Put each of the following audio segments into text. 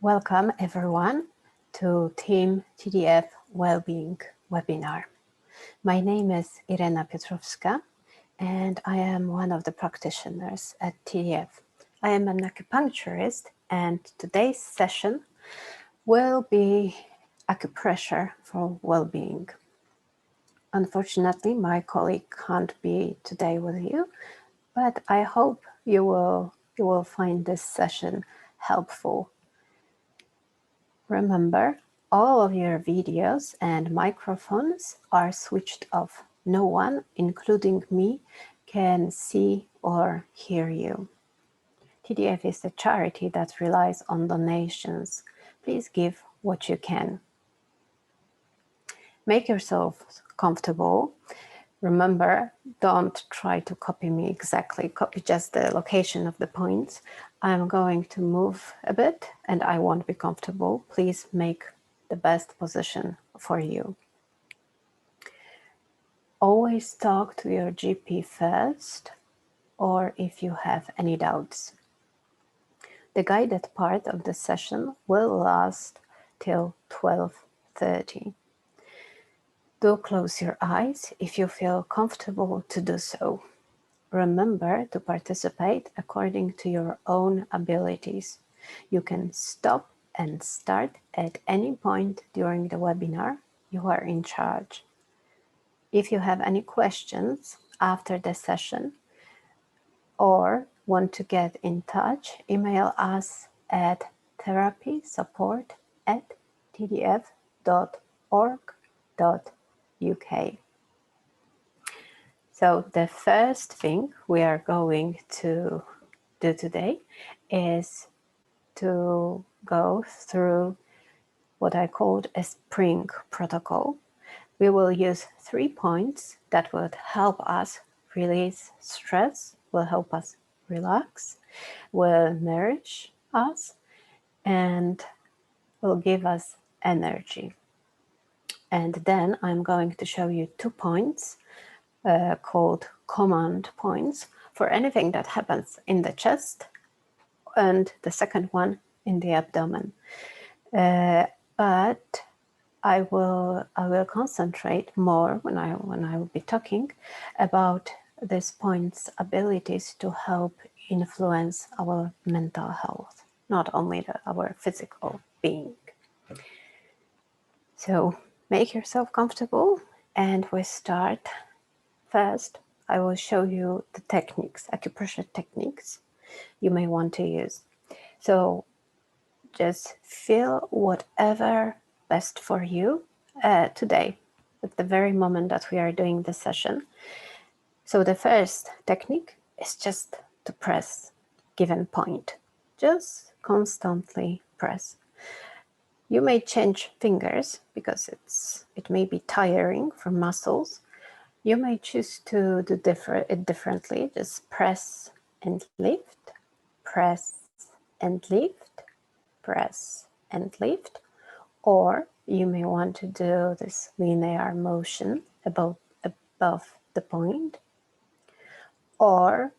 Welcome everyone to Team TDF Wellbeing webinar. My name is Irena and I am one of the practitioners at TDF. I am an acupuncturist and today's session will be acupressure for well-being. Unfortunately, my colleague can't be today with you, but I hope you will find this session helpful. Remember, all of your videos and microphones are switched off. No one, including me, can see or hear you. TDF is a charity that relies on donations. Please give what you can. Make yourself comfortable. Remember, don't try to copy me exactly, copy just the location of the points. I'm going to move a bit and I won't be comfortable. Please make the best position for you. Always talk to your GP first, or if you have any doubts. The guided part of the session will last till 12:30. Do close your eyes if you feel comfortable to do so. Remember to participate according to your own abilities. You can stop and start at any point during the webinar. You are in charge. If you have any questions after the session or want to get in touch, email us at therapysupport@tdf.org.uk. So the first thing we are going to do today is to go through what I called a spring protocol. We will use 3 points that would help us release stress, will help us relax, will nourish us, and will give us energy. And then I'm going to show you 2 points called command points for anything that happens in the chest, and the second one in the abdomen. But I will concentrate more when I will be talking about these points' abilities to help influence our mental health, not only our physical being. So make yourself comfortable and we start. First, I will show you the techniques, acupressure techniques you may want to use. So just feel whatever best for you today, at the very moment that we are doing the session. So the first technique is just to press given point. Just constantly press. You may change fingers because it may be tiring for muscles. You may choose to do it differently. Just press and lift, press and lift, press and lift. Or you may want to do this linear motion above the point, or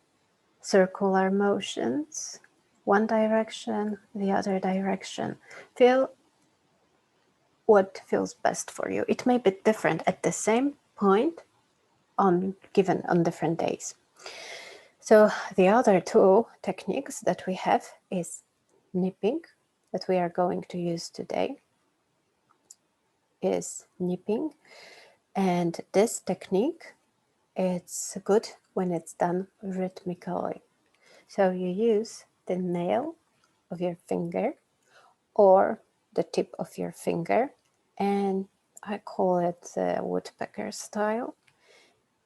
circular motions, one direction, the other direction. Feel what feels best for you. It may be different at the same point given on different days. So the other 2 techniques that we have is nipping, that we are going to use today, is nipping. And this technique, it's good when it's done rhythmically. So you use the nail of your finger or the tip of your finger, and I call it woodpecker style.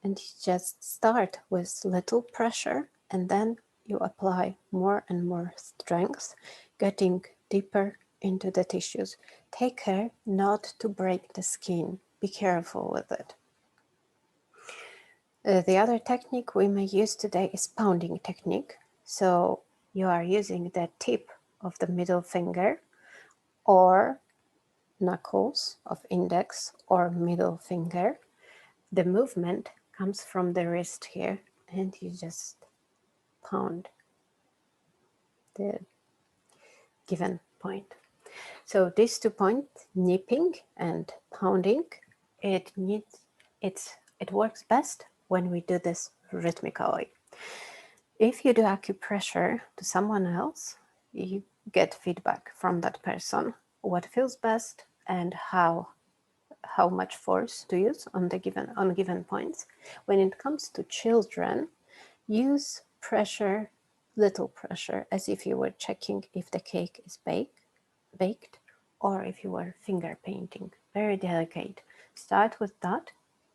And you just start with little pressure and then you apply more and more strength, getting deeper into the tissues. Take care not to break the skin. Be careful with it. The other technique we may use today is pounding technique. So you are using the tip of the middle finger or knuckles of index or middle finger. The movement comes from the wrist here, and you just pound the given point. So these 2 points, nipping and pounding, it works best when we do this rhythmically. If you do acupressure to someone else, you get feedback from that person, what feels best and how much force to use on given points. When it comes to children, use pressure, little pressure, as if you were checking if the cake is baked, or if you were finger painting. Very delicate. Start with that.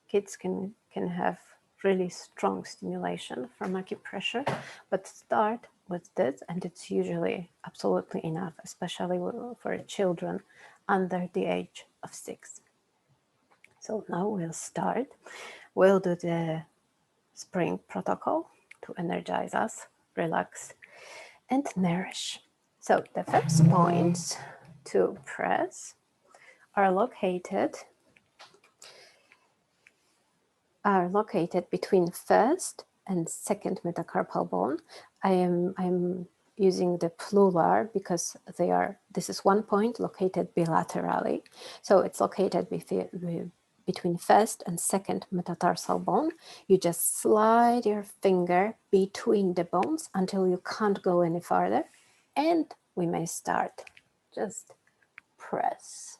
Kids can have really strong stimulation from acupressure, but start with this, and it's usually absolutely enough, especially for children under the age of 6. So now we'll start. We'll do the spring protocol to energize us, relax, and nourish. So the first points to press are located between first and second metacarpal bone. I'm using the plural because this is one point located bilaterally. So it's located between first and second metatarsal bone. You just slide your finger between the bones until you can't go any farther. And we may start. Just press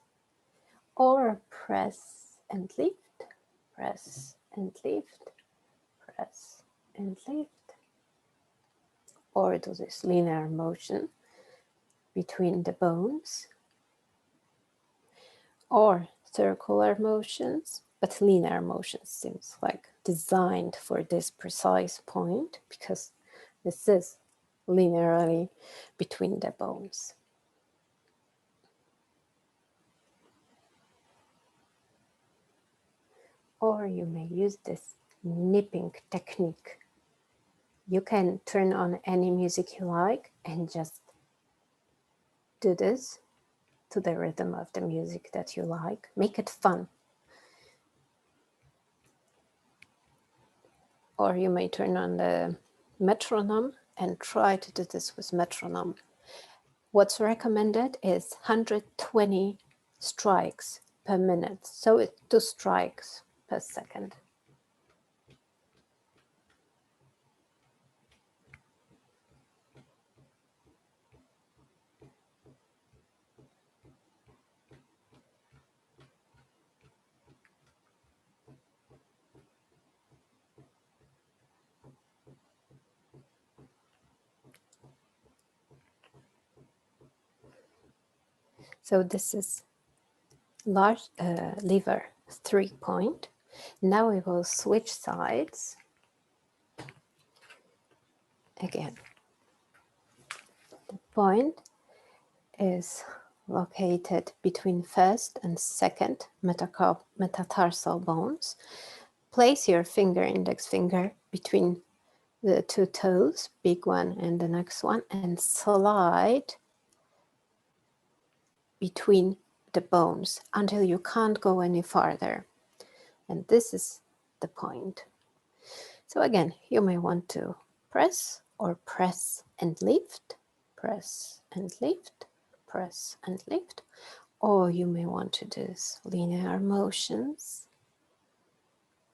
or press and lift, press and lift, press and lift, or do this linear motion between the bones, or circular motions, but linear motions seems like designed for this precise point because this is linearly between the bones. Or you may use this nipping technique. You can turn on any music you like and just do this to the rhythm of the music that you like. Make it fun. Or you may turn on the metronome and try to do this with metronome. What's recommended is 120 strikes per minute. So it's 2 strikes per second. So this is large lever 3 point. Now we will switch sides again. The point is located between first and second metatarsal bones. Place your index finger between the 2 toes, big one and the next one, and slide between the bones until you can't go any farther. And this is the point. So again, you may want to press or press and lift, press and lift, press and lift, or you may want to do linear motions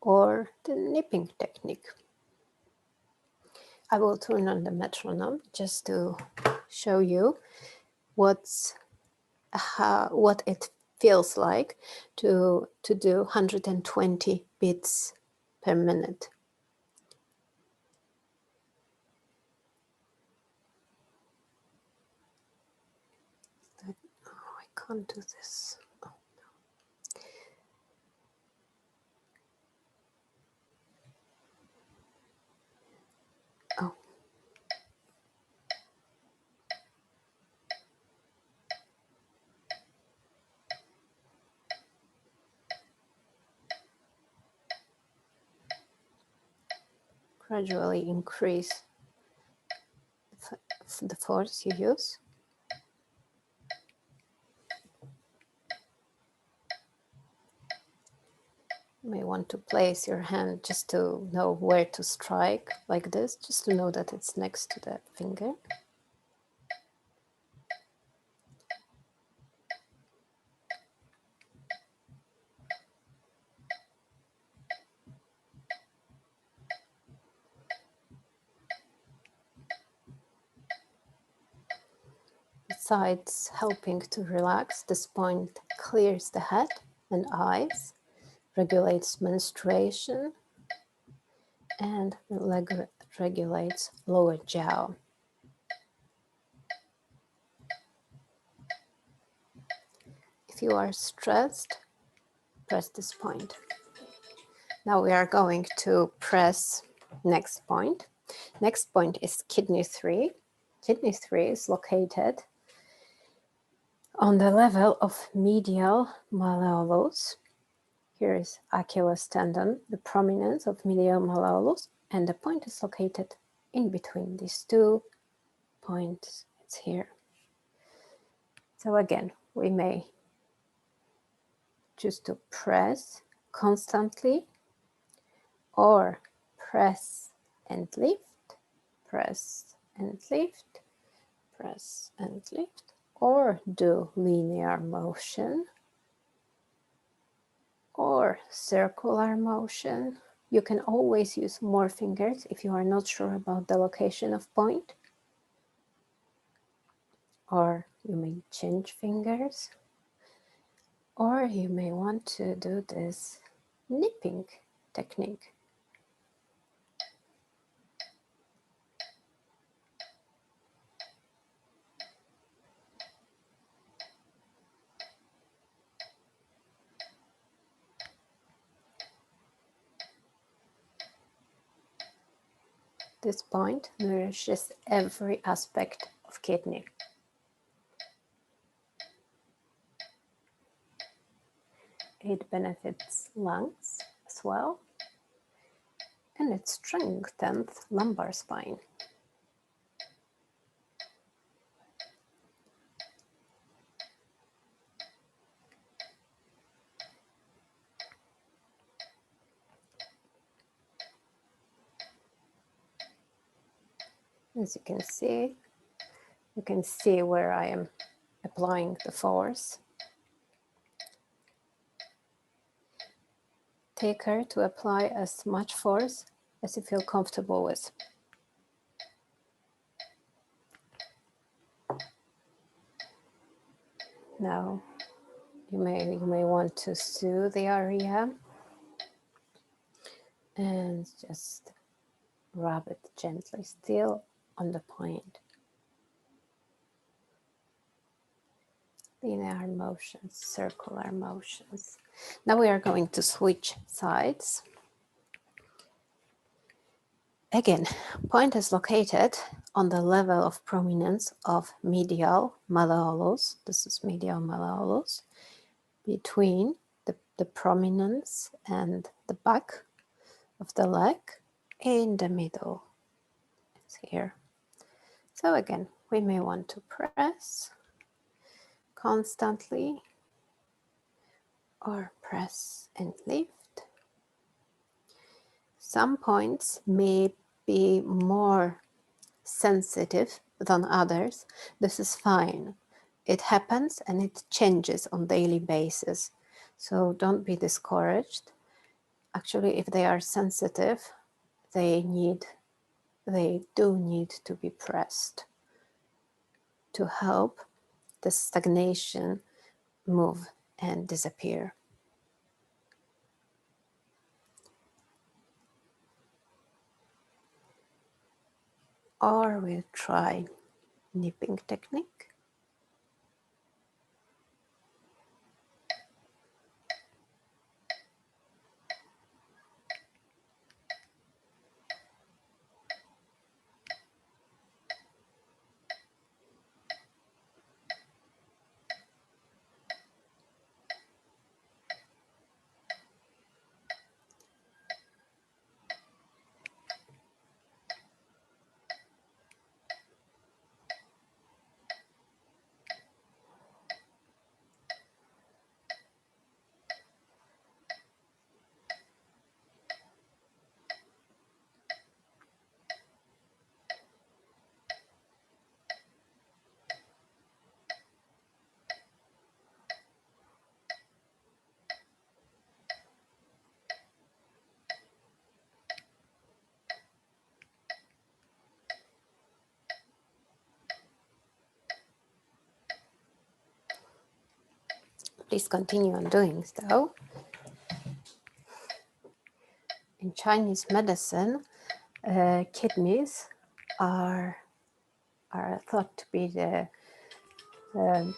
or the nipping technique. I will turn on the metronome just to show you what it feels like to do 120 beats per minute. Oh, I can't do this. Oh, no. Oh. Gradually increase the force you use. You may want to place your hand just to know where to strike, like this, just to know that it's next to the finger. sides helping to relax. This point clears the head and eyes, regulates menstruation, and regulates lower jaw. If you are stressed, press this point. Now we are going to press next point. Next point is kidney 3. Kidney 3 is located on the level of medial malleolus. Here is Achilles tendon, the prominence of medial malleolus, and the point is located in between these 2 points. It's here. So again, we may choose to press constantly or press and lift, press and lift, press and lift, or do linear motion or circular motion. You can always use more fingers if you are not sure about the location of point, or you may change fingers, or you may want to do this nipping technique. This point nourishes every aspect of kidney. It benefits lungs as well, and it strengthens lumbar spine. As you can see where I am applying the force. Take care to apply as much force as you feel comfortable with. Now, you may want to soothe the area and just rub it gently, still on the point. Linear motions, circular motions. Now we are going to switch sides. Again, point is located on the level of prominence of medial malleolus. This is medial malleolus, between the prominence and the back of the leg, in the middle. It's here. So again, we may want to press constantly or press and lift. Some points may be more sensitive than others. This is fine. It happens and it changes on daily basis. So don't be discouraged. Actually, if they are sensitive, they do need to be pressed to help the stagnation move and disappear. Or we'll try nipping technique. Please continue on doing so. In Chinese medicine, kidneys are thought to be um,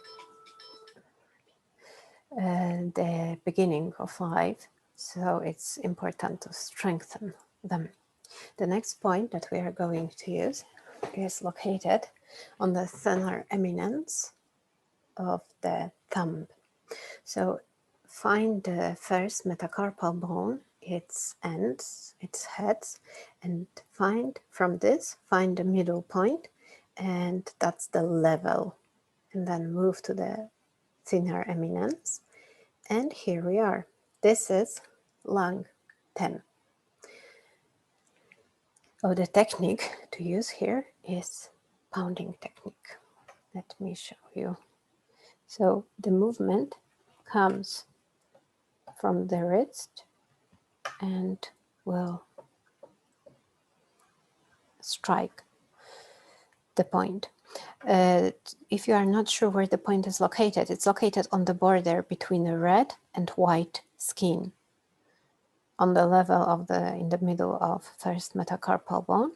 the beginning of life, so it's important to strengthen them. The next point that we are going to use is located on the thinner eminence of the thumb. So find the first metacarpal bone, its ends, its heads, and find the middle point, and that's the level. And then move to the thinner eminence. And here we are. This is lung 10. Oh, the technique to use here is pounding technique. Let me show you. So the movement comes from the wrist and will strike the point. If you are not sure where the point is located, it's located on the border between the red and white skin, on the level of in the middle of first metacarpal bone,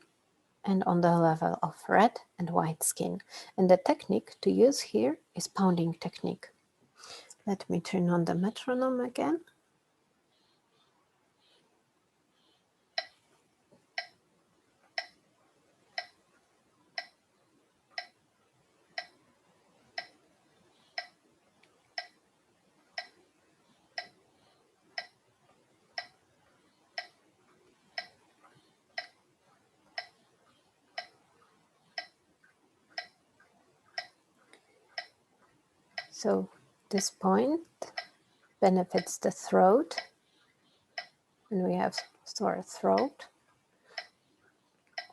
and on the level of red and white skin. And the technique to use here is pounding technique. Let me turn on the metronome again. So this point benefits the throat, and we have sore throat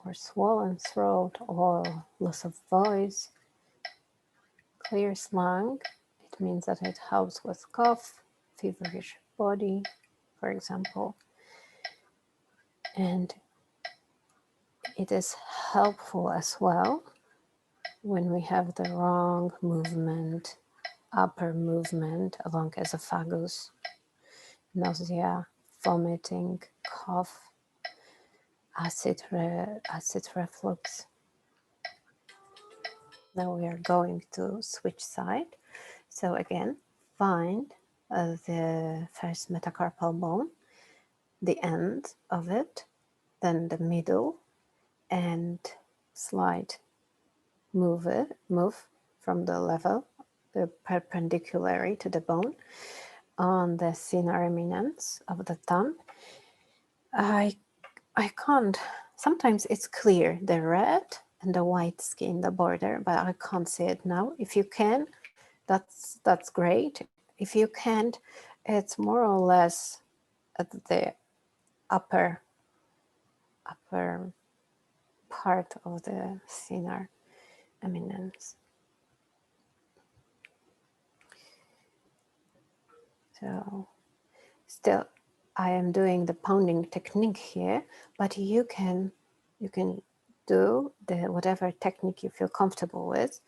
or swollen throat or loss of voice. Clear lung, it means that it helps with cough, feverish body, for example. And it is helpful as well when we have the wrong movement, upper movement along esophagus, nausea, vomiting, cough, acid reflux. Now we are going to switch side. So again, find the first metacarpal bone, the end of it, then the middle, and move from the level perpendicularly to the bone on the thinner eminence of the thumb. I can't, sometimes it's clear, the red and the white skin, the border, but I can't see it now. If you can, that's great. If you can't, it's more or less at the upper part of the thinner eminence. So still I am doing the pounding technique here, but you can do whatever technique you feel comfortable with.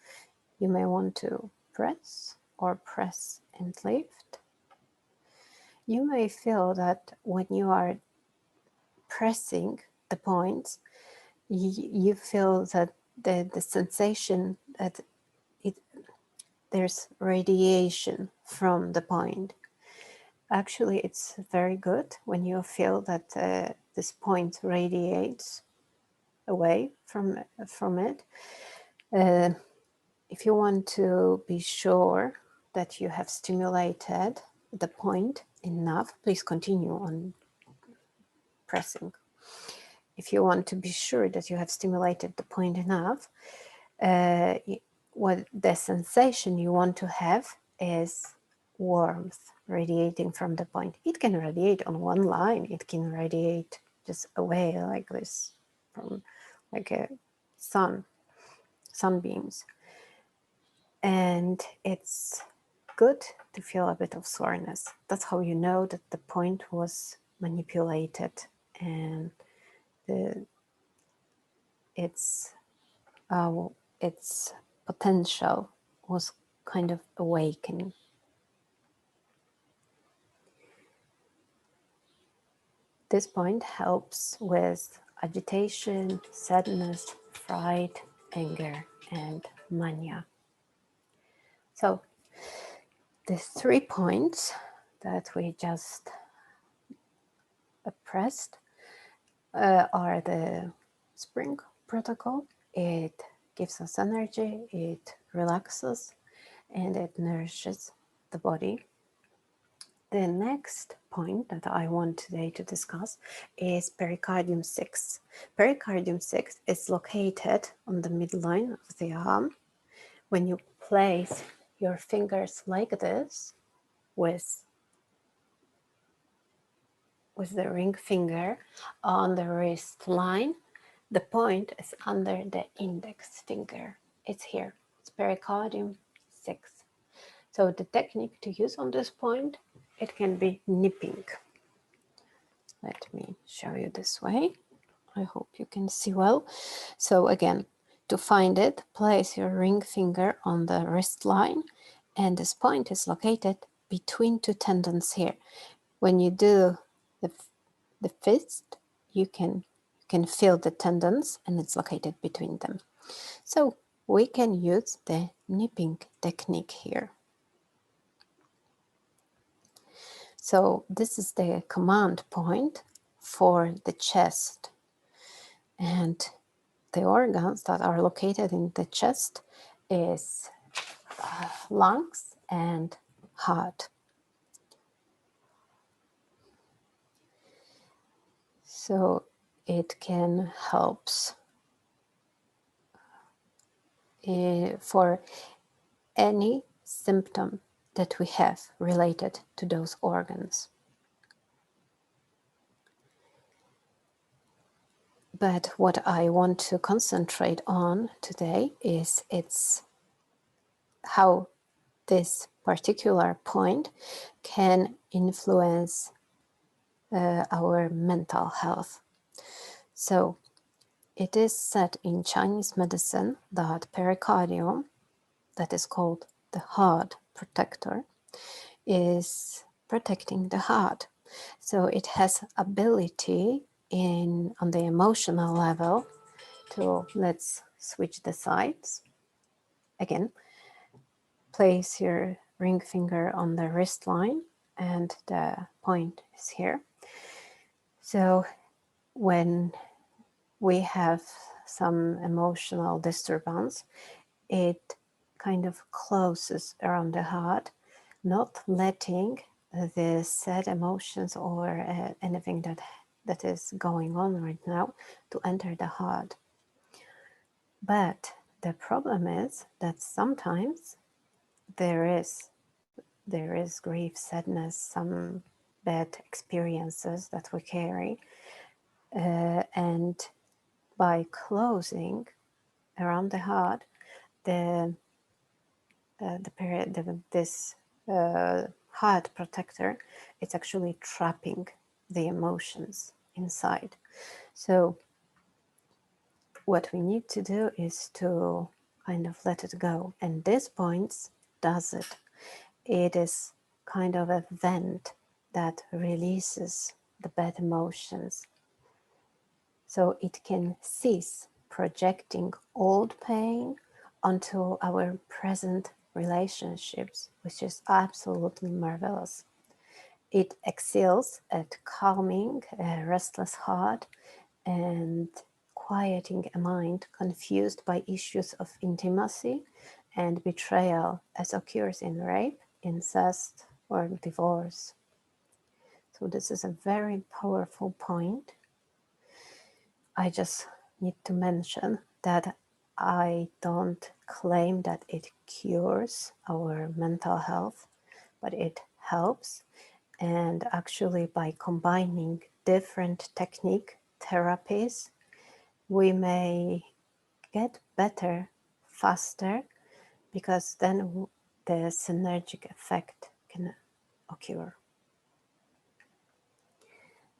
You may want to press or press and lift. You may feel that when you are pressing the points, you feel that the sensation that there's radiation from the point. Actually, it's very good when you feel that this point radiates away from it. If you want to be sure that you have stimulated the point enough, please continue on pressing. If you want to be sure that you have stimulated the point enough, what the sensation you want to have is warmth radiating from the point. It can radiate on one line. It can radiate just away like this from like a sunbeams. And it's good to feel a bit of soreness. That's how you know that the point was manipulated and its potential was kind of awakened. This point helps with agitation, sadness, fright, anger, and mania. So these 3 points that we just pressed are the spring protocol. It gives us energy, it relaxes, and it nourishes the body. The next point that I want today to discuss is pericardium 6. Pericardium 6 is located on the midline of the arm. When you place your fingers like this with the ring finger on the wrist line, the point is under the index finger. It's here. It's pericardium 6. So the technique to use on this point, it can be nipping. Let me show you this way. I hope you can see well. So again, to find it, place your ring finger on the wrist line, and this point is located between 2 tendons here. When you do the fist, you can feel the tendons, and it's located between them. So we can use the nipping technique here. So this is the command point for the chest, and the organs that are located in the chest is lungs and heart. So it can help for any symptom that we have related to those organs. But what I want to concentrate on today is how this particular point can influence our mental health. So it is said in Chinese medicine that pericardium, that is called the heart protector, is protecting the heart. So it has ability on the emotional level to, let's switch the sides. Again, place your ring finger on the wrist line and the point is here. So when we have some emotional disturbance, it kind of closes around the heart, not letting the sad emotions or anything that is going on right now to enter the heart. But the problem is that sometimes there is grief, sadness, some bad experiences that we carry, and by closing around the heart, this heart protector, it's actually trapping the emotions inside. So what we need to do is to kind of let it go, and this point does it. It is kind of a vent that releases the bad emotions, so it can cease projecting old pain onto our present relationships, which is absolutely marvelous. It excels at calming a restless heart and quieting a mind confused by issues of intimacy and betrayal, as occurs in rape, incest, or divorce. So this is a very powerful point. I just need to mention that I don't claim that it cures our mental health, but it helps. And actually, by combining different therapies, we may get better faster, because then the synergic effect can occur.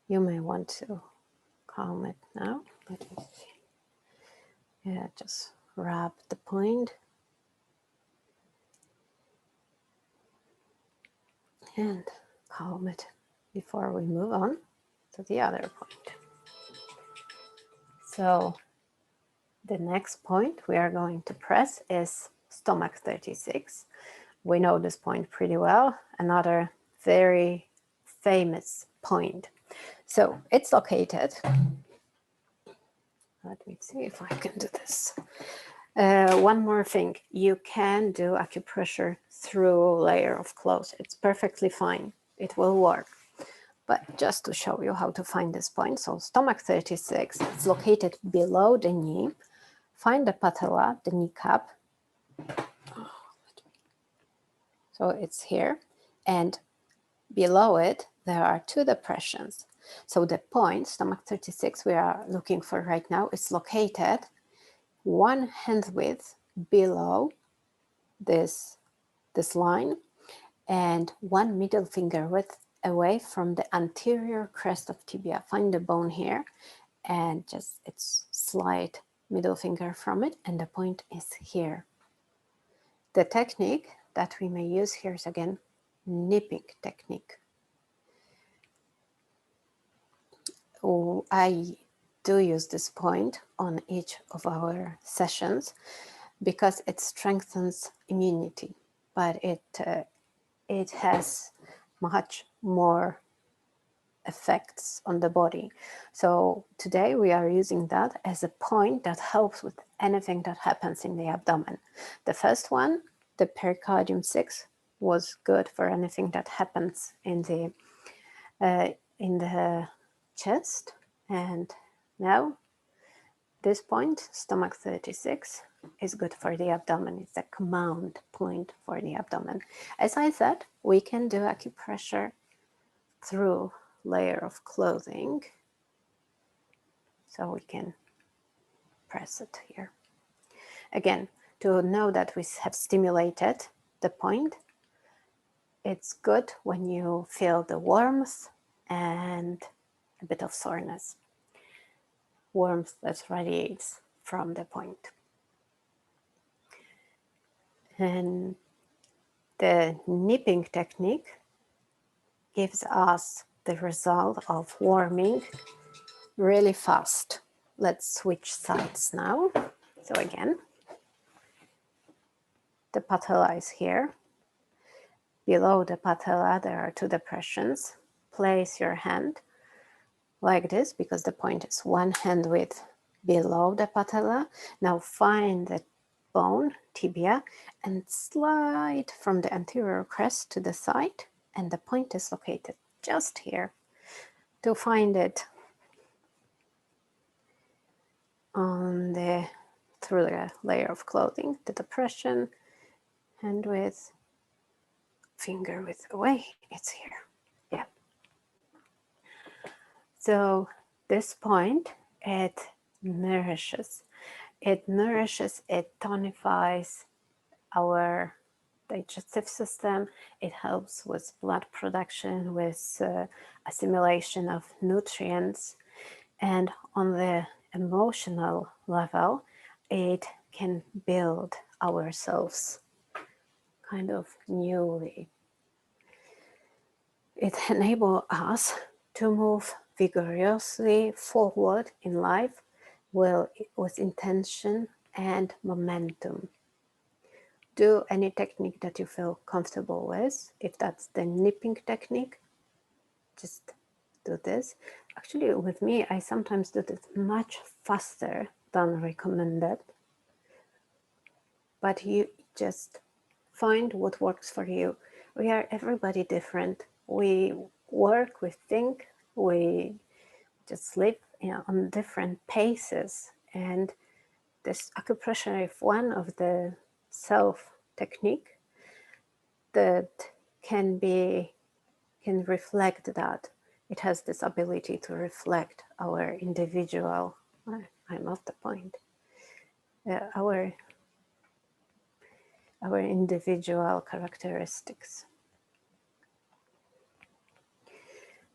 You may want to calm it now. Let me see. Yeah, just rub the point and calm it before we move on. to the other point. So the next point we are going to press is stomach 36. We know this point pretty well, another very famous point. So it's located, let me see if I can do this. One more thing, you can do acupressure through a layer of clothes. It's perfectly fine, it will work. But just to show you how to find this point, so stomach 36, it's located below the knee. Find the patella, the kneecap. So it's here, and below it, there are two depressions. So the point, stomach 36, we are looking for right now, is located one hand width below this line and one middle finger width away from the anterior crest of tibia. Find the bone here and just its slight middle finger from it, and the point is here. The technique that we may use here is again nipping technique. I do use this point on each of our sessions because it strengthens immunity, but it has much more effects on the body. So today we are using that as a point that helps with anything that happens in the abdomen. The first one, the pericardium 6, was good for anything that happens in the chest. And now this point, stomach 36, is good for the abdomen. It's a command point for the abdomen. As I said, we can do acupressure through layer of clothing. So we can press it here. Again, to know that we have stimulated the point, it's good when you feel the warmth and a bit of soreness. Warmth that radiates from the point. And the nipping technique gives us the result of warming really fast. Let's switch sides now. So again, the patella is here. Below the patella, there are two depressions. Place your hand like this because the point is one hand width below the patella. Now find the bone, tibia, and slide from the anterior crest to the side, and the point is located just here. To find it on through the layer of clothing, the depression, hand width, finger width away, it's here. Yeah. So this point, it nourishes, it tonifies our digestive system. It helps with blood production, with assimilation of nutrients, and on the emotional level, it can build ourselves kind of newly. It enables us to move vigorously forward in life with intention and momentum. Do any technique that you feel comfortable with. If that's the nipping technique, just do this. Actually, with me, I sometimes do this much faster than recommended. But you just find what works for you. We are everybody different. We work, we think, we just live on different paces. And this acupressure is one of the self technique that can reflect that. It has this ability to reflect our individual, I'm off the point, our individual characteristics.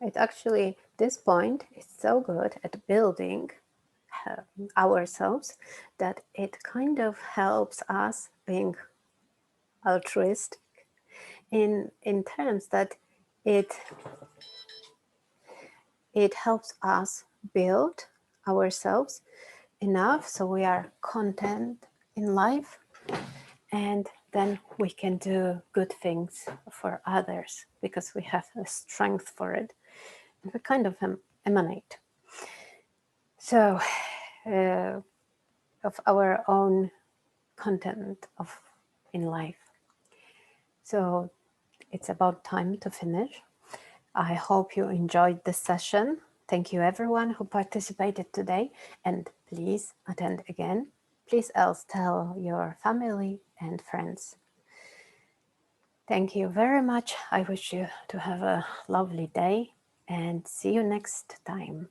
It actually, this point is so good at building ourselves that it kind of helps us being altruistic in terms that it It helps us build ourselves enough so we are content in life, and then we can do good things for others because we have the strength for it, and we kind of emanate. So, of our own content of in life. So it's about time to finish. I hope you enjoyed this session. Thank you everyone who participated today, and please attend again. Please else tell your family and friends. Thank you very much. I wish you to have a lovely day and see you next time.